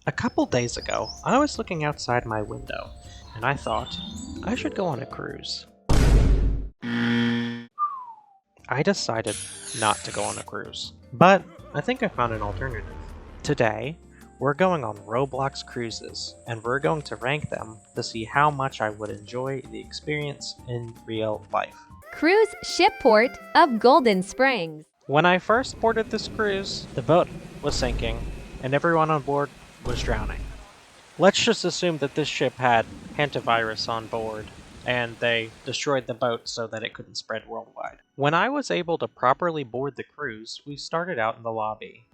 A couple days ago, I was looking outside my window, and I thought, I should go on a cruise. I decided not to go on a cruise, but I think I found an alternative. Today, we're going on ROBLOX cruises, and we're going to rank them to see how much I would enjoy the experience in real life. Cruise ship port of Golden Springs. When I first boarded this cruise, the boat was sinking, and everyone on board was drowning. Let's just assume that this ship had hantavirus on board, and they destroyed the boat so that it couldn't spread worldwide. When I was able to properly board the cruise, we started out in the lobby.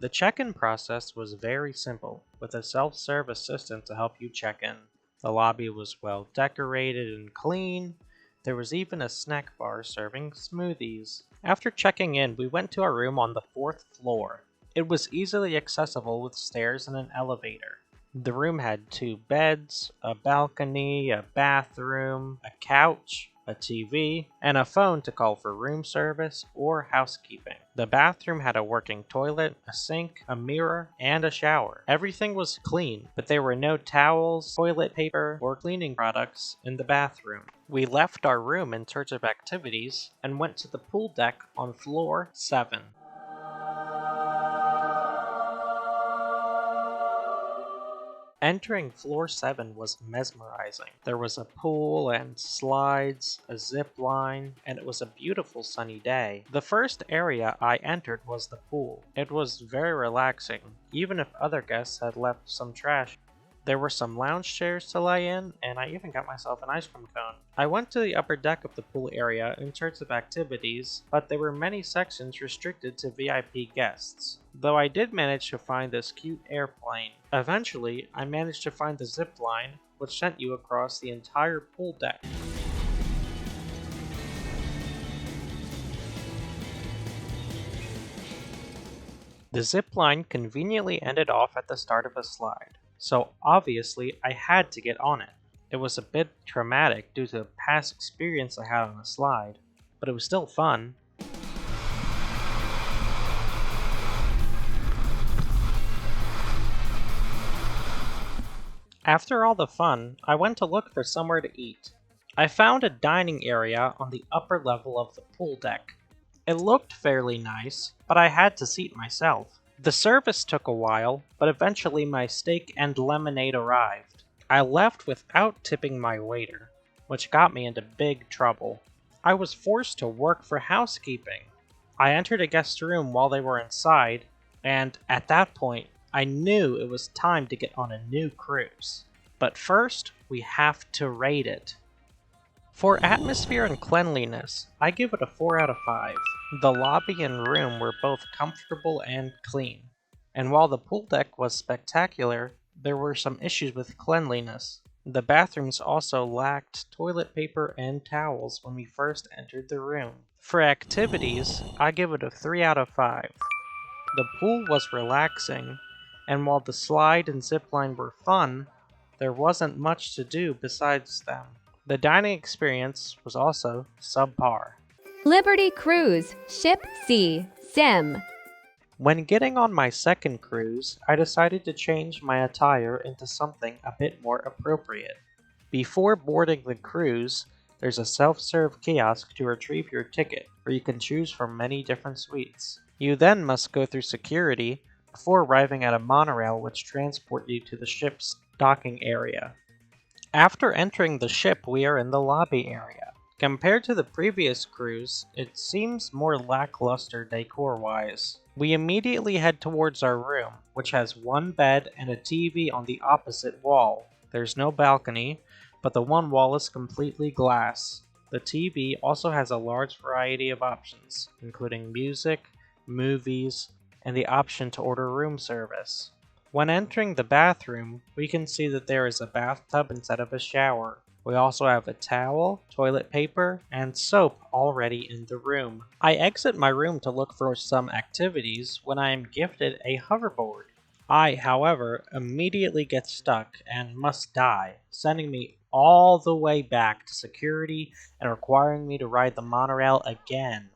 The check-in process was very simple, with a self-serve assistant to help you check in. The lobby was well decorated and clean. There was even a snack bar serving smoothies. After checking in, we went to our room on the 4th floor. It was easily accessible with stairs and an elevator. The room had 2 beds, a balcony, a bathroom, a couch, a TV, and a phone to call for room service or housekeeping. The bathroom had a working toilet, a sink, a mirror, and a shower. Everything was clean, but there were no towels, toilet paper, or cleaning products in the bathroom. We left our room in search of activities and went to the pool deck on floor 7. Entering floor 7 was mesmerizing. There was a pool and slides, a zip line, and it was a beautiful sunny day. The first area I entered was the pool. It was very relaxing, even if other guests had left some trash. There were some lounge chairs to lie in, and I even got myself an ice cream cone. I went to the upper deck of the pool area in search of activities, but there were many sections restricted to VIP guests, though I did manage to find this cute airplane. Eventually, I managed to find the zip line, which sent you across the entire pool deck. The zip line conveniently ended off at the start of a slide, so obviously I had to get on it. It was a bit traumatic due to a past experience I had on a slide, but it was still fun. After all the fun, I went to look for somewhere to eat. I found a dining area on the upper level of the pool deck. It looked fairly nice, but I had to seat myself. The service took a while, but eventually my steak and lemonade arrived. I left without tipping my waiter, which got me into big trouble. I was forced to work for housekeeping. I entered a guest room while they were inside, and at that point, I knew it was time to get on a new cruise. But first, we have to rate it. For atmosphere and cleanliness, I give it a 4 out of 5. The lobby and room were both comfortable and clean. And while the pool deck was spectacular, there were some issues with cleanliness. The bathrooms also lacked toilet paper and towels when we first entered the room. For activities, I give it a 3 out of 5. The pool was relaxing, and while the slide and zipline were fun, there wasn't much to do besides them. The dining experience was also subpar. Liberty Cruise Ship C Sim. When getting on my second cruise, I decided to change my attire into something a bit more appropriate. Before boarding the cruise, there's a self-serve kiosk to retrieve your ticket, where you can choose from many different suites. You then must go through security before arriving at a monorail which transports you to the ship's docking area. After entering the ship, we are in the lobby area. Compared to the previous cruise, it seems more lackluster decor-wise. We immediately head towards our room, which has 1 bed and a TV on the opposite wall. There's no balcony, but the one wall is completely glass. The TV also has a large variety of options, including music, movies, and the option to order room service. When entering the bathroom, we can see that there is a bathtub instead of a shower. We also have a towel, toilet paper, and soap already in the room. I exit my room to look for some activities when I am gifted a hoverboard. I, however, immediately get stuck and must die, sending me all the way back to security and requiring me to ride the monorail again.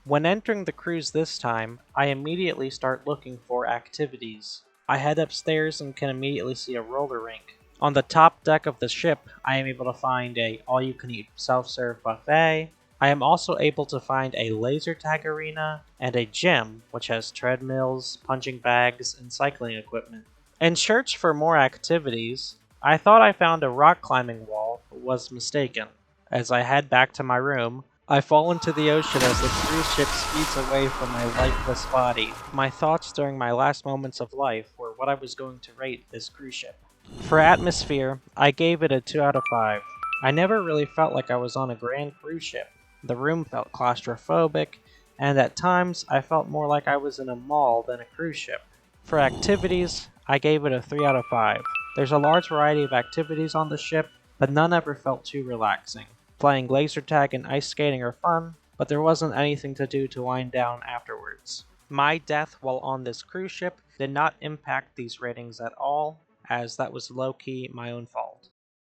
When entering the cruise this time, I immediately start looking for activities. I head upstairs and can immediately see a roller rink. On the top deck of the ship, I am able to find a all-you-can-eat self-serve buffet. I am also able to find a laser tag arena and a gym, which has treadmills, punching bags, and cycling equipment. In search for more activities, I thought I found a rock climbing wall, but was mistaken. As I head back to my room, I fall into the ocean as the cruise ship speeds away from my lifeless body. My thoughts during my last moments of life were what I was going to rate this cruise ship. For atmosphere, I gave it a 2 out of 5. I never really felt like I was on a grand cruise ship. The room felt claustrophobic, and at times I felt more like I was in a mall than a cruise ship. For activities, I gave it a 3 out of 5. There's a large variety of activities on the ship, but none ever felt too relaxing. Playing laser tag and ice skating are fun, but there wasn't anything to do to wind down afterwards. My death while on this cruise ship did not impact these ratings at all, as that was low-key my own fault.